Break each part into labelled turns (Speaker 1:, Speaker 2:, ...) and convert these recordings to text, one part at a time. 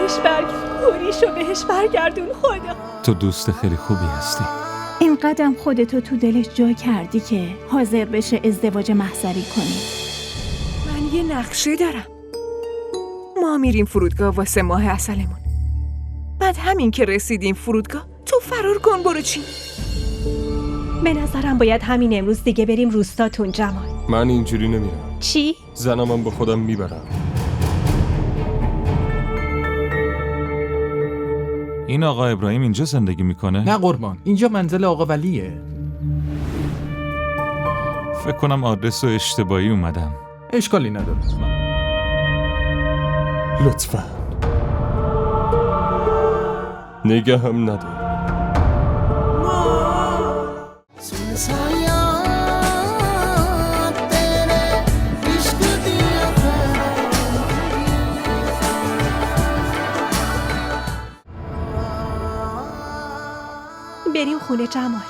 Speaker 1: هوریشو بهش برگردون خدا.
Speaker 2: تو دوست خیلی خوبی هستی.
Speaker 3: این قدم خودتو تو دلش جا کردی که حاضر بشه ازدواج محضری کنی.
Speaker 1: من یه نقشه دارم. ما میریم فرودگاه واسه ماه عسلمون. بعد همین که رسیدیم فرودگاه تو فرار کن برو چین. به نظرم باید همین امروز دیگه بریم روستاتون جمال.
Speaker 4: من اینجوری نمیرم.
Speaker 1: چی؟
Speaker 4: زنمم با خودم میبرم.
Speaker 2: این آقا ابراهیم اینجا زندگی میکنه؟
Speaker 5: نه قربان، اینجا منزل آقا ولیه.
Speaker 2: فکر کنم آدرس رو اشتباهی اومدم.
Speaker 5: اشکالی نداره.
Speaker 4: لطفاً نگه هم ندار.
Speaker 1: بریم خونه جمال.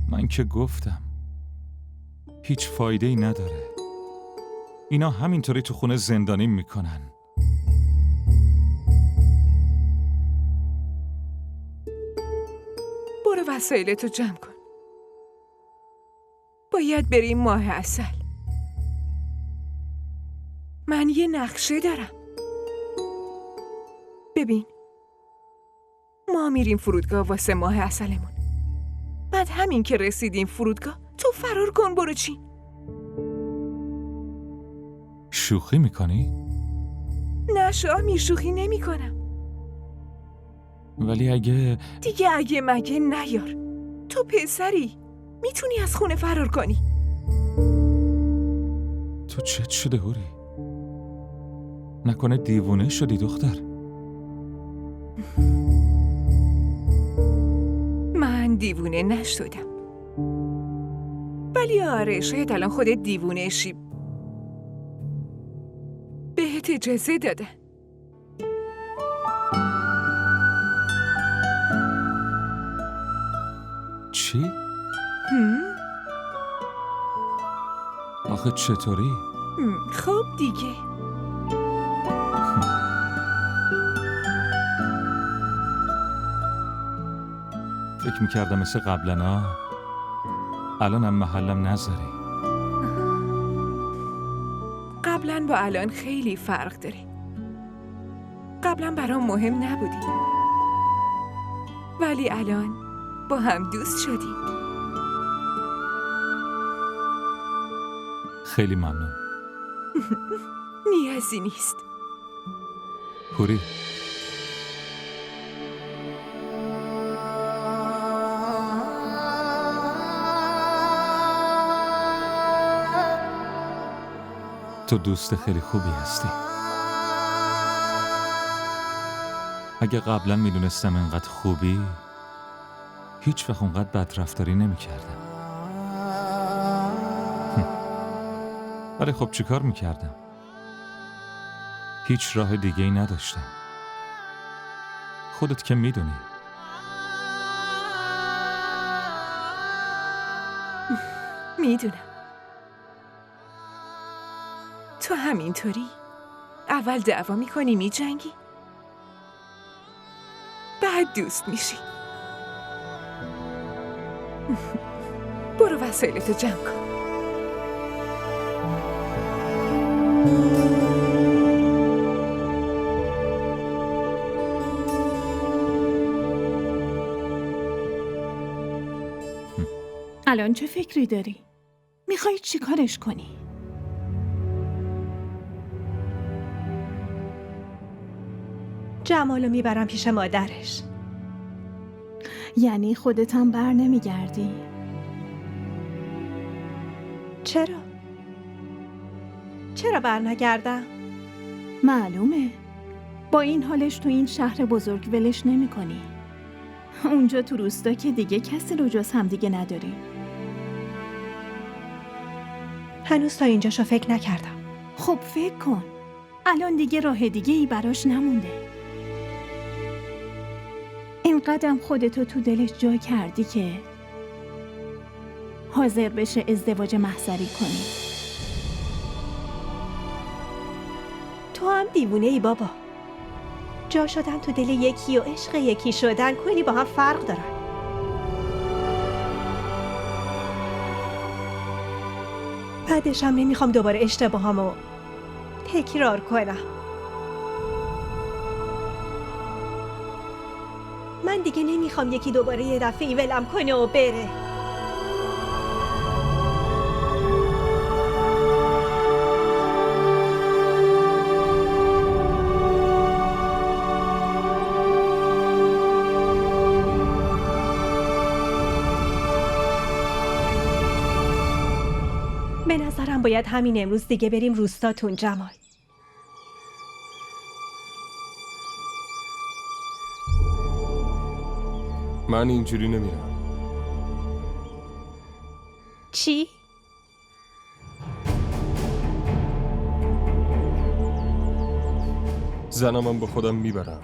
Speaker 2: من که گفتم هیچ فایده ای نداره. اینا همینطوری تو خونه زندانی میکنن.
Speaker 1: برو وسایلتو جمع کن. باید بریم ماه عسل. من یه نقشه دارم. ببین، ما میریم فرودگاه واسه ماه عسلمون. بعد همین که رسیدیم فرودگاه تو فرار کن برو چین.
Speaker 2: شوخی میکنی؟
Speaker 1: نه شامی، شوخی نمی کنم.
Speaker 2: ولی اگه
Speaker 1: دیگه اگه مگه نیار. تو پسری میتونی از خونه فرار کنی.
Speaker 2: تو چت شده هوری؟ نکنه دیوونه شدی دختر؟
Speaker 1: من دیوونه نشدم. ولی آره، شاید الان خودت دیوونه شی. بهت اجازه داده.
Speaker 2: چی؟ آخه چطوری؟
Speaker 1: خب دیگه.
Speaker 2: فکر میکردم مثل قبلنا الانم محلم نذاری.
Speaker 1: قبلا با الان خیلی فرق داره. قبلا برام مهم نبودی، ولی الان با هم دوست شدیم.
Speaker 2: خیلی ممنون.
Speaker 1: نیازی نیست.
Speaker 2: هوری، تو دوست خیلی خوبی هستی. اگه قبلا میدونستم انقدر خوبی هیچ وقت اونقدر بدرفتاری نمی کردم. ولی خب چیکار میکردم؟ هیچ راه دیگه ای نداشتم. خودت که میدونی.
Speaker 1: میدونم. تو همینطوری اول دعوا میکنی میجنگی، راحت دوست میشی. برو وسایلتو جمع کن.
Speaker 3: الان چه فکری داری؟ میخوای چی کارش کنی؟
Speaker 6: جمالو میبرم پیش مادرش.
Speaker 3: یعنی خودت هم بر نمیگردی؟
Speaker 6: چرا؟ چرا بر نگردم؟
Speaker 3: معلومه. با این حالش تو این شهر بزرگ ولش نمی کنی. اونجا تو روستا که دیگه کسی رو جز هم دیگه نداری.
Speaker 6: هنوز تا اینجاشو فکر نکردم.
Speaker 3: خب فکر کن. الان دیگه راه دیگه ای براش نمونده. این قدم خودتو تو دلش جا کردی که حاضر بشه ازدواج محضری کنی.
Speaker 6: تو هم دیوونه ای بابا. جا شدن تو دل یکی و عشق یکی شدن کلی با هم فرق دارن. بعدش هم نمیخوام دوباره اشتباهامو تکرار کنم. من دیگه نمیخوام یکی دوباره یه دفعه ولم کنه و بره. به نظرم باید همین امروز دیگه بریم روستاتون جمال.
Speaker 4: من اینجوری نمیرم.
Speaker 6: چی؟
Speaker 4: زنمم با خودم میبرم.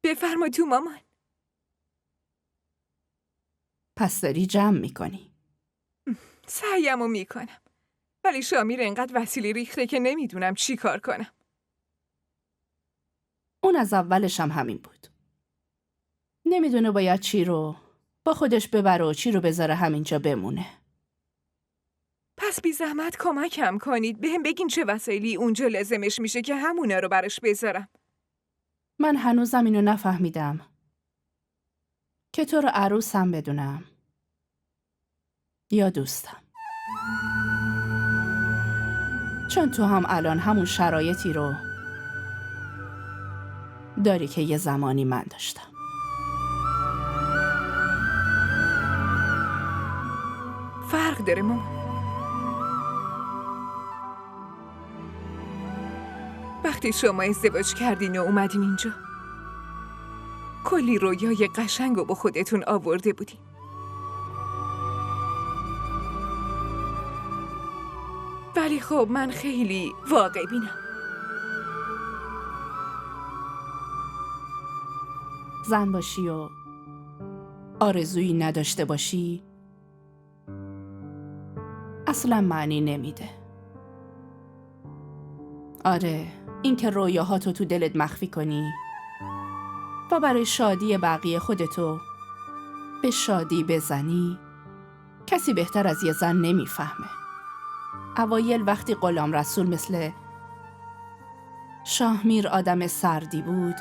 Speaker 1: بفرما تو مامان.
Speaker 7: پس داری جمع میکنی.
Speaker 1: سعیمو میکنم. ولی شامیر انقدر وسیله ریخته که نمیدونم چی کار کنم.
Speaker 7: اون از اولش هم همین بود. نمیدونه باید چی رو با خودش ببره و چی رو بذاره همینجا بمونه.
Speaker 1: پس بی زحمت کمکم کنید. بهم بگین چه وسایلی اونجا لازمش میشه که همونا رو براش بذارم.
Speaker 7: من هنوزم اینو نفهمیدم که تو رو عروسم بدونم یا دوستم. چون تو هم الان همون شرایطی رو داری که یه زمانی من داشتم.
Speaker 1: فرق داره مامان. وقتی شما ازدواج کردین و اومدین اینجا کلی رویای قشنگ و با خودتون آورده بودین. ولی خب من خیلی واقع بینم.
Speaker 7: زن باشی و آرزویی نداشته باشی اصلا معنی نمیده. آره، اینکه رویاهاتو تو دلت مخفی کنی و برای شادی بقیه خودتو به شادی بزنی کسی بهتر از یه زن نمیفهمه. اوایل وقتی غلام رسول مثل شاهمیر آدم سردی بود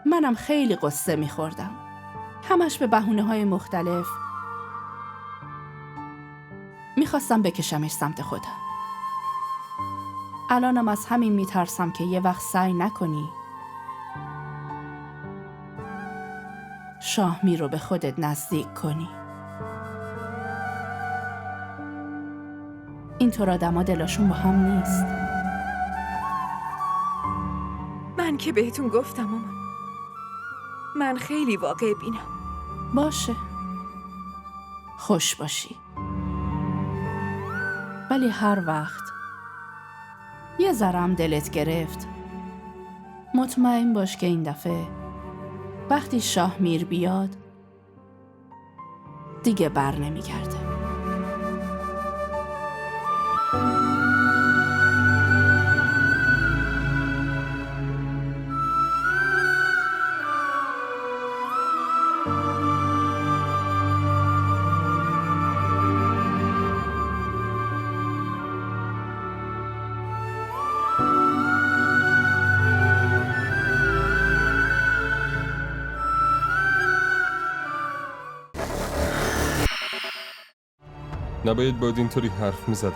Speaker 7: منم خیلی قصه میخوردم. همش به بهونه‌های مختلف میخواستم بکشمش سمت خودم. الانم از همین میترسم که یه وقت سعی نکنی شاهمیر رو به خودت نزدیک کنی. اینطور آدما دلاشون با هم نیست.
Speaker 1: من که بهتون گفتم مامان. من خیلی واقع بینم.
Speaker 7: باشه، خوش باشی. ولی هر وقت یه ذرم دلت گرفت، مطمئن باش که این دفعه وقتی شاهمیر بیاد دیگه بر نمیگرده.
Speaker 4: نباید باید اینطوری حرف میزدم.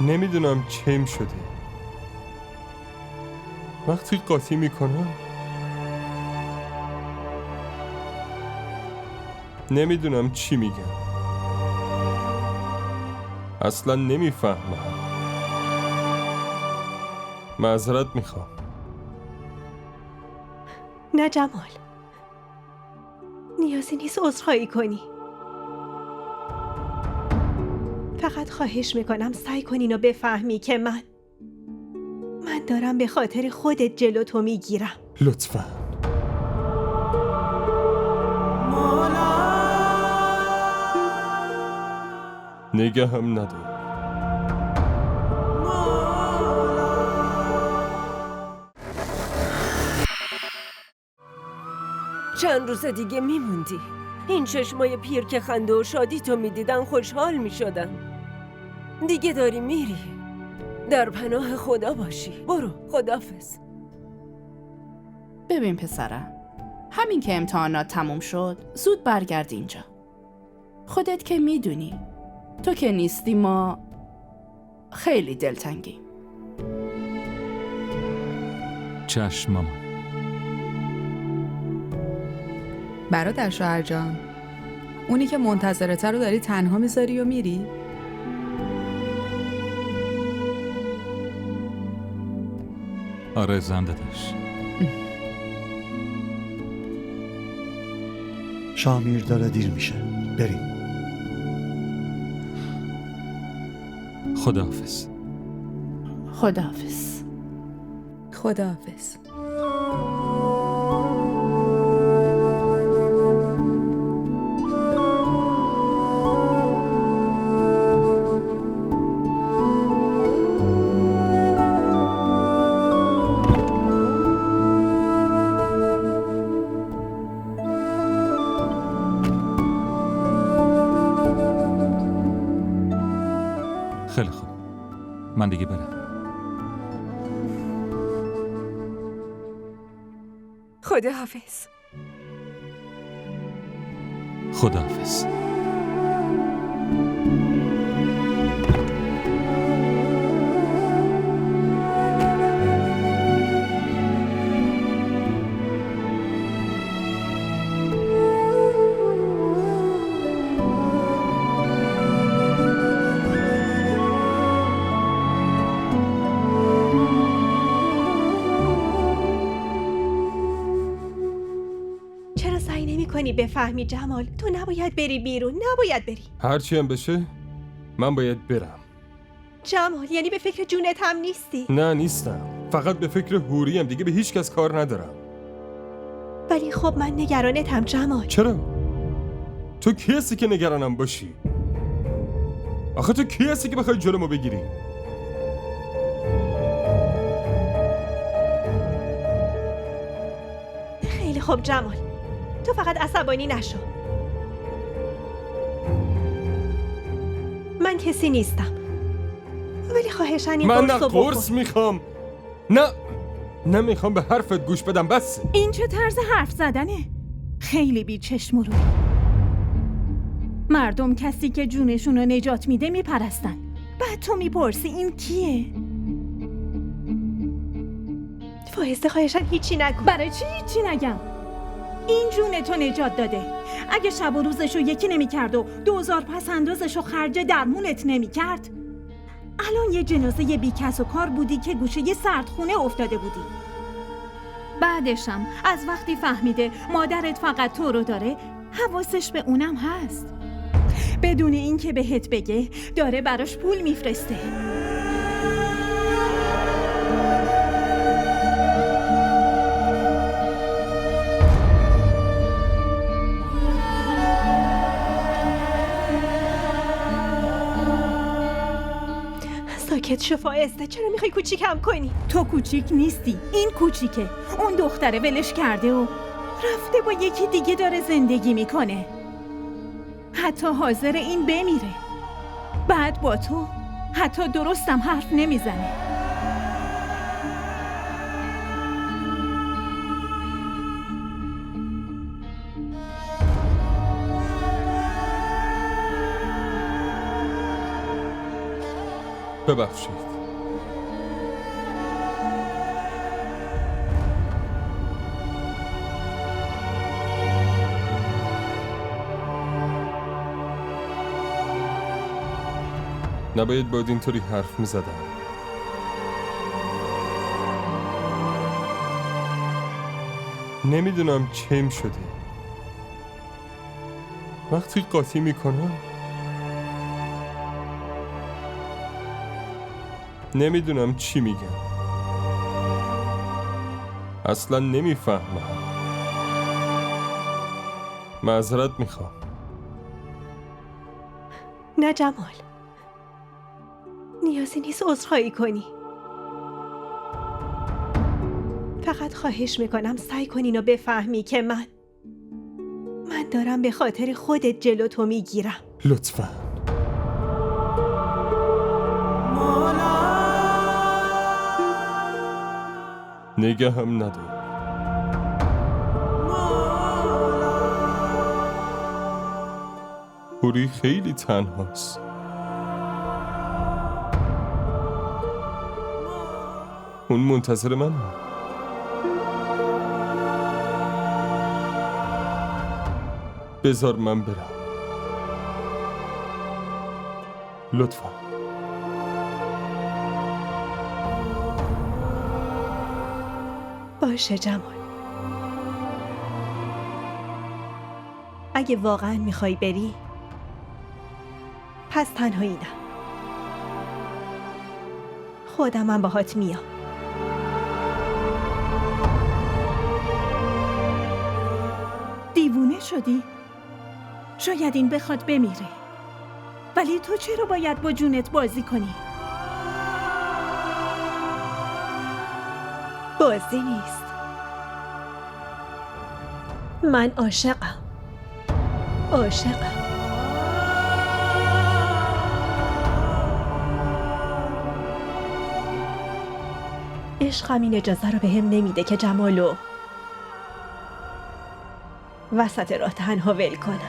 Speaker 4: نمیدونم چیم شده. وقتی قاطی میکنم نمیدونم چی میگم. اصلا نمیفهمم. معذرت میخوام.
Speaker 6: نه جمال، نیازی نیست عذرخواهی کنی. فقط خواهش میکنم سعی کن اینو بفهمی که من دارم به خاطر خودت جلو تو میگیرم.
Speaker 4: لطفاً. نگه هم ندار.
Speaker 8: چند روز دیگه میموندی. این چشمای پیر که خنده و شادی تو میدیدن خوشحال میشدن. دیگه داری میری. در پناه خدا باشی. برو، خداحافظ.
Speaker 7: ببین پسرم، همین که امتحانات تموم شد زود برگرد اینجا. خودت که میدونی تو که نیستی ما خیلی دلتنگیم.
Speaker 2: چشم مامان.
Speaker 9: برادر شوهر جان، اونی که منتظرته رو داری تنها میذاری و میری؟
Speaker 2: آره زنده‌اش.
Speaker 10: شاهمیر داره دیر میشه. بریم.
Speaker 2: خداحافظ.
Speaker 7: خداحافظ.
Speaker 9: خداحافظ.
Speaker 2: خیلی خوب. من دیگه برم.
Speaker 1: خداحافظ.
Speaker 2: خداحافظ.
Speaker 6: کنی بفهمی جمال، تو نباید بری بیرون، نباید بری.
Speaker 4: هرچی هم بشه من باید برم.
Speaker 6: جمال، یعنی به فکر جونت هم نیستی؟
Speaker 4: نه نیستم، فقط به فکر حوریم. دیگه به هیچ کس کار ندارم.
Speaker 6: ولی خب من نگرانتم جمال.
Speaker 4: چرا؟ تو کی هستی که نگرانم باشی؟ آخه تو کی هستی که بخوای جلومو بگیری؟
Speaker 6: خیلی خب جمال، تو فقط عصبانی نشو. من کسی نیستم، ولی خواهشاً این
Speaker 4: من
Speaker 6: قرص رو
Speaker 4: نه قرص میخوام، نه نمیخوام به حرفت گوش بدم. بس.
Speaker 3: این چه طرز حرف زدنه؟ خیلی بی چشم رو. مردم کسی که جونشون رو نجات میده میپرستن، بعد تو میپرسی این کیه؟
Speaker 6: فائزه خواهشاً هیچی نگو.
Speaker 3: برای چی هیچی نگم؟ این جون تو نجات داده. اگه شب و روزشو یکی نمی‌کرد و 2000 پس اندازشو خرج درمونت نمی‌کرد، الان یه جنازه بی کس و کار بودی که گوشه یه سردخونه افتاده بودی. بعدشم از وقتی فهمیده مادرت فقط تو رو داره، حواسش به اونم هست. بدون اینکه بهت بگه داره براش پول میفرسته.
Speaker 6: ساکت شو فائزه، چرا میخوای کوچیکم کنی؟
Speaker 3: تو کوچیک نیستی، این کوچیکه. اون دختره ولش کرده و رفته با یکی دیگه داره زندگی میکنه. حتی حاضر این بمیره. بعد با تو حتی درستم حرف نمیزنه.
Speaker 4: ببخشید. نباید باید اینطوری حرف می زدم. نمیدونم چیم شده. وقتی قاطی میکنم نمیدونم چی میگم. اصلا نمیفهمم. معذرت میخوام.
Speaker 6: نه جمال، نیازی نیست عذرخواهی کنی. فقط خواهش میکنم سعی کن اینو بفهمی که من دارم به خاطر خودت جلو تو میگیرم.
Speaker 4: لطفاً. نگه هم ندار. هوری خیلی تنهاست. اون منتظر منه. بذار من برم. لطفاً.
Speaker 6: باشه جمال. اگه واقعا میخوای بری پس تنهایی نه. خودمم باهات میام.
Speaker 3: دیوونه شدی؟ شاید این بخواد بمیره، ولی تو چرا باید با جونت بازی کنی؟
Speaker 6: بازی نیست. من عاشقم. عشقم این اجازه رو بهم نمیده که جمالو وسط راه تنها ول کنم.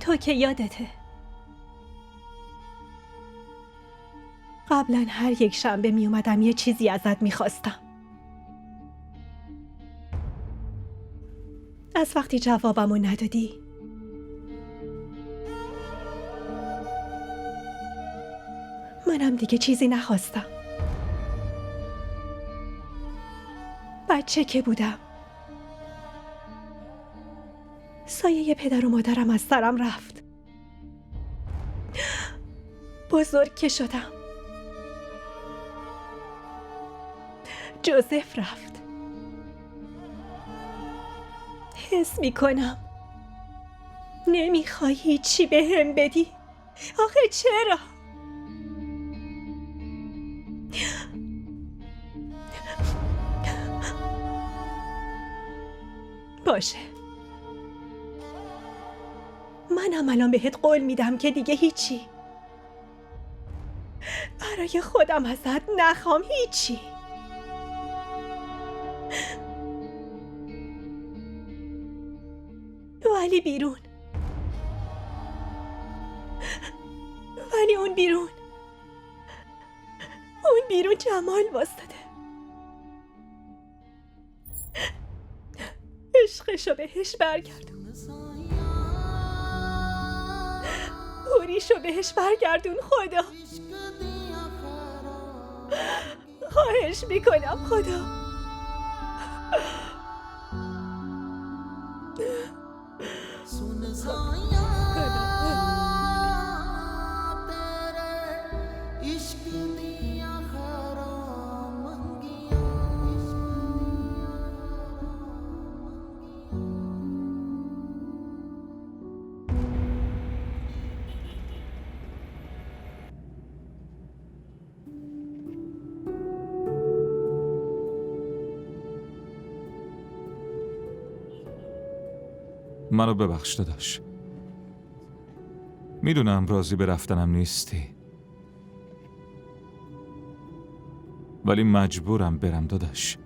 Speaker 6: تو که یادته قبلا هر یک شنبه می اومدم یه چیزی ازت میخواستم. از وقتی جوابمو ندادی منم دیگه چیزی نخواستم. بچه که بودم سایه پدر و مادرم از سرم رفت. بزرگ که شدم جوزف رفت. حس میکنم نمیخوای هیچی به هم بدی. آخه چرا؟ باشه، منم الان بهت قول میدم که دیگه هیچی برای خودم ازت نخوام، هیچی. ولی بیرون، اون بیرون جمال واسطه. عشقشو بهش برگردون، حوریشو بهش برگردون. خدا، خواهش میکنم خدا.
Speaker 2: منو ببخش داداش. میدونم راضی به رفتنم نیستی، ولی مجبورم برم داداش.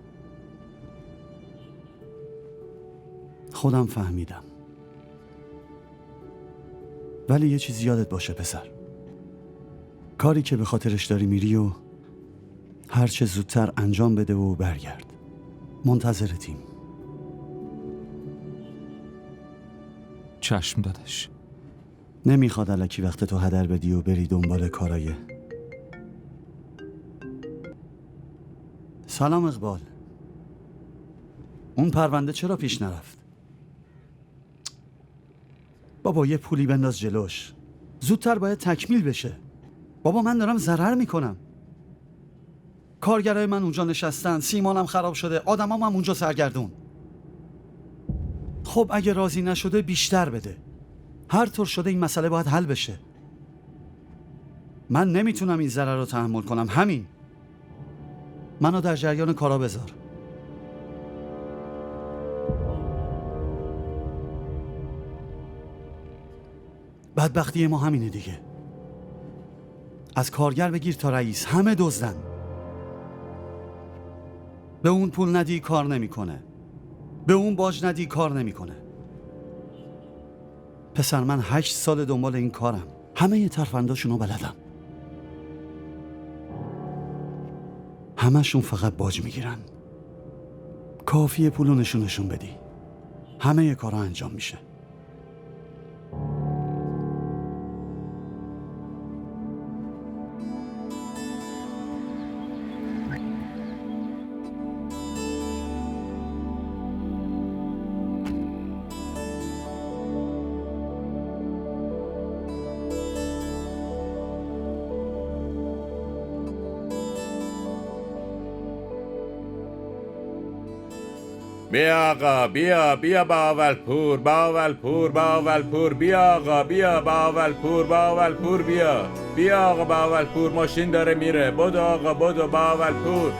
Speaker 10: خودم فهمیدم، ولی یه چیز یادت باشه پسر، کاری که به خاطرش داری میری و هر چه زودتر انجام بده و برگرد. منتظرتیم.
Speaker 2: چشم داداش.
Speaker 10: نمیخواد الکی وقت تو هدر بدی و بری دنبال کارای. سلام اقبال، اون پرونده چرا پیش نرفت؟ بابا یه پولی بنداز جلوش، زودتر باید تکمیل بشه. بابا من دارم ضرر میکنم. کارگرای من اونجا نشستن، سیمانم خراب شده، آدمام هم اونجا سرگردون. خب اگه راضی نشده بیشتر بده. هر طور شده این مسئله باید حل بشه. من نمیتونم این ضرر رو تحمل کنم. همین. منو در جریان کارا بذار. بدبختی ما همینه دیگه. از کارگر بگیر تا رئیس، همه دزدن. به اون پول ندی کار نمیکنه، به اون باج ندی کار نمیکنه. پسر من 8 سال دنبال این کارم، همه ی ترفنداشونو بلدم. همشون فقط باج میگیرن. کافیه پولو نشون بدی، همه ی کارا انجام میشه.
Speaker 11: بیا آقا، بیا باولپور بیا آقا، بیا باولپور بیا آقا باولپور، ماشین داره میره. بدو آقا، بدو باولپور.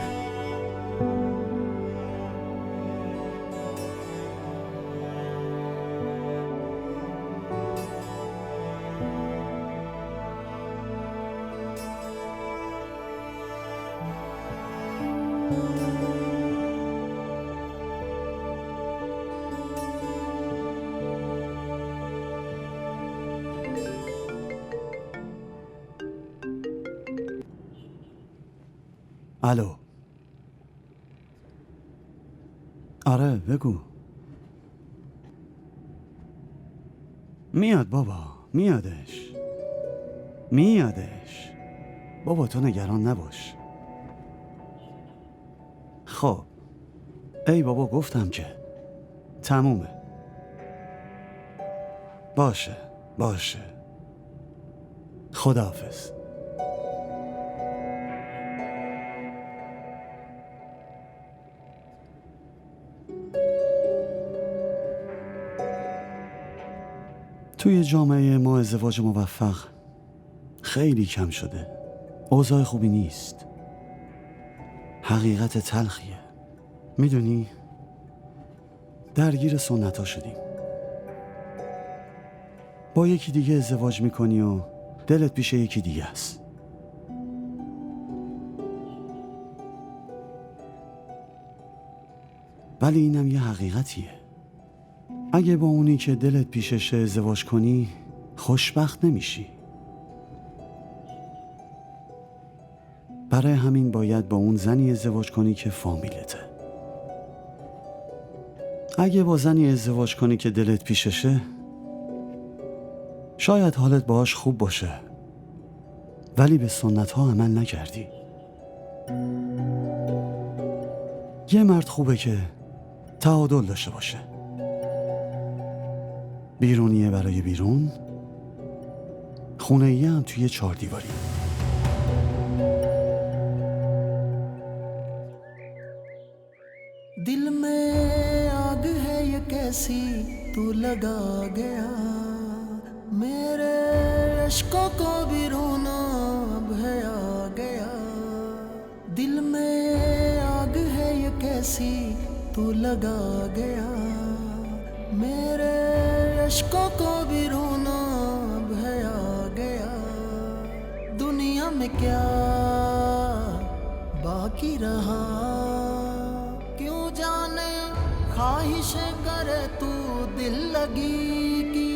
Speaker 10: الو. آره بگو. میاد بابا، میادش. بابا تو نگران نباش. خب ای بابا گفتم که تمومه. باشه باشه. خداحافظ. توی جامعه ما ازدواج موفق خیلی کم شده. اوضاع خوبی نیست. حقیقت تلخیه. میدونی درگیر سنت‌ها شدیم. با یکی دیگه ازدواج میکنی و دلت پیش یکی دیگه است. ولی اینم یه حقیقتیه. اگه با اونی که دلت پیششه ازدواج کنی خوشبخت نمیشی. برای همین باید با اون زنی ازدواج کنی که فامیلته. اگه با زنی ازدواج کنی که دلت پیششه شاید حالت باهاش خوب باشه، ولی به سنت ها عمل نکردی. یه مرد خوبه که تعادل داشته باشه. بیرونیه برای بیرون، خونه‌ایه هم توی 4 دیواری.
Speaker 12: दिल में आग है ये कैसी तू लगा गया, मेरे अश्कों को भी रोना अब है आ गया। दिल में आग है ये कैसी तू लगा गया, मेरे अश्कों को भी रोना अब है आ गया। दुनिया में क्या बाकी रहा, क्यों जाने ख्वाहिशें करे तू दिल लगी की।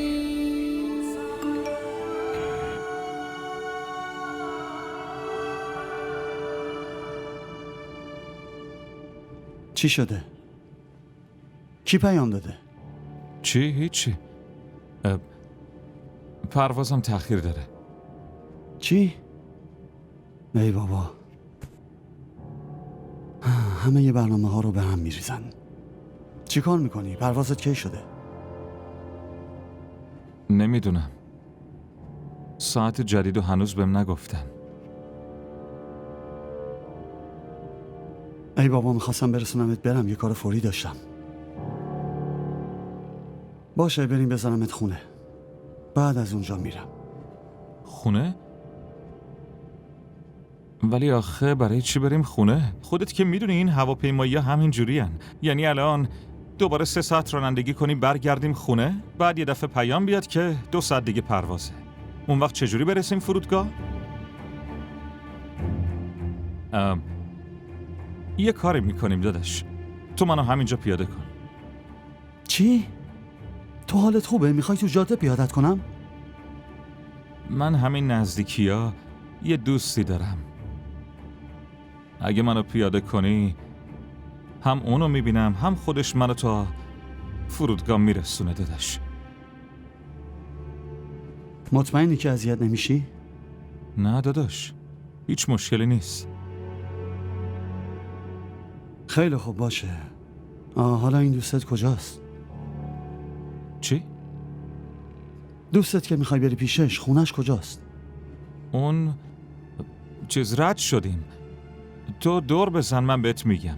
Speaker 10: چی شده؟ کی پیام داده؟
Speaker 2: چی؟ هیچی. پروازم تأخیر داره.
Speaker 10: چی؟ ای بابا، همه ی برنامه ها رو به هم میریزن. چی کار میکنی؟ پروازت کی شده؟
Speaker 2: نمیدونم. ساعت جدید رو هنوز بهم نگفتن.
Speaker 10: ای بابا، میخواستم برسونمت برم، یه کار فوری داشتم. باشه بریم بذارمت خونه، بعد از اونجا میرم.
Speaker 2: خونه؟ ولی آخه برای چی بریم خونه؟ خودت که میدونی این هواپیمایی‌ها همین جورین. یعنی الان دوباره 3 ساعت رانندگی کنی برگردیم خونه، بعد یه دفعه پیام بیاد که 2 ساعت دیگه پروازه. اون وقت چجوری برسیم فرودگاه؟ یه کاری میکنیم داداش، تو منو همینجا پیاده کن.
Speaker 10: چی؟ تو حالت خوبه؟ میخوای تو جاده پیادت کنم؟
Speaker 2: من همین نزدیکی‌ها یه دوستی دارم. اگه منو پیاده کنی هم اونو میبینم هم خودش منو تا فرودگاه میرسونه داداش.
Speaker 10: مطمئنی که اذیت نمیشی؟
Speaker 2: نه داداش، هیچ مشکلی نیست.
Speaker 10: خیلی خوب باشه. حالا این دوستت کجاست؟
Speaker 2: چی؟
Speaker 10: دوستت که میخوای بری پیشش خونش کجاست؟
Speaker 2: اون چیز رد شدیم. تو دور بزن من بهت میگم.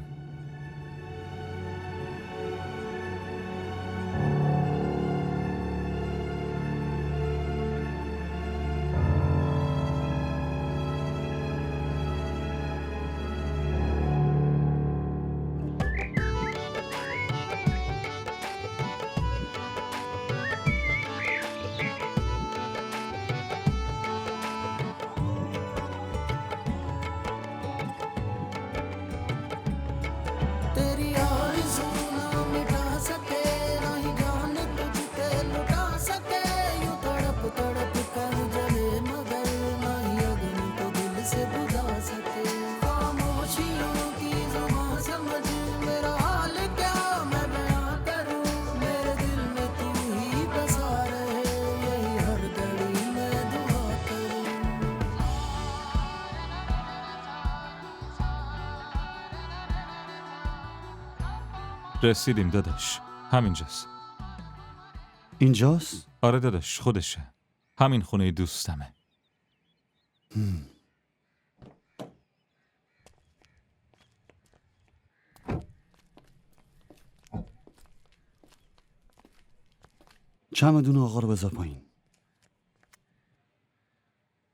Speaker 2: رسیدیم داداش، همینجاست.
Speaker 10: اینجاست؟
Speaker 2: آره داداش، خودشه. همین خونه دوستمه.
Speaker 10: چمدون آقا رو بذار پایین.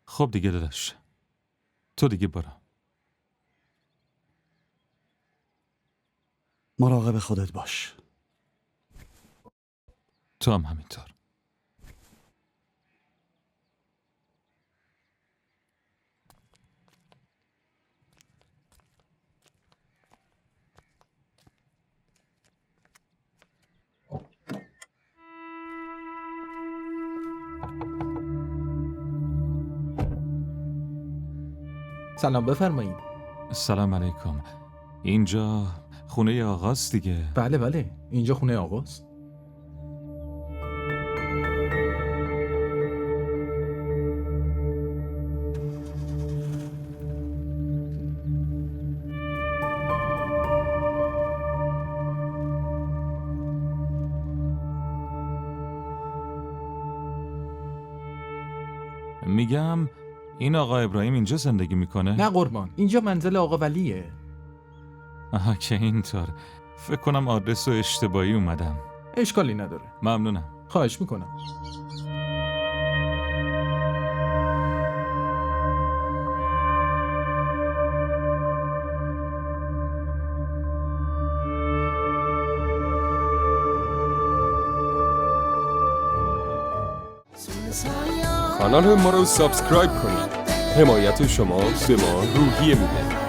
Speaker 2: خب دیگه داداش، تو دیگه برو.
Speaker 10: مراقب خودت باش.
Speaker 2: تو هم همینطور.
Speaker 5: سلام، بفرمایید.
Speaker 2: سلام علیکم. اینجا خونه آقاست دیگه؟
Speaker 5: بله بله، اینجا خونه آقاست.
Speaker 2: میگم این آقا ابراهیم اینجا زندگی میکنه؟
Speaker 5: نه قربان، اینجا منزل آقا ولیه.
Speaker 2: آها که اینطور. فکر کنم آدرس رو اشتباهی اومدم.
Speaker 5: اشکالی نداره.
Speaker 2: ممنونم.
Speaker 5: خواهش میکنم.
Speaker 4: کانال ما رو سابسکرایب کنید. حمایت شما به ما روحیه میده.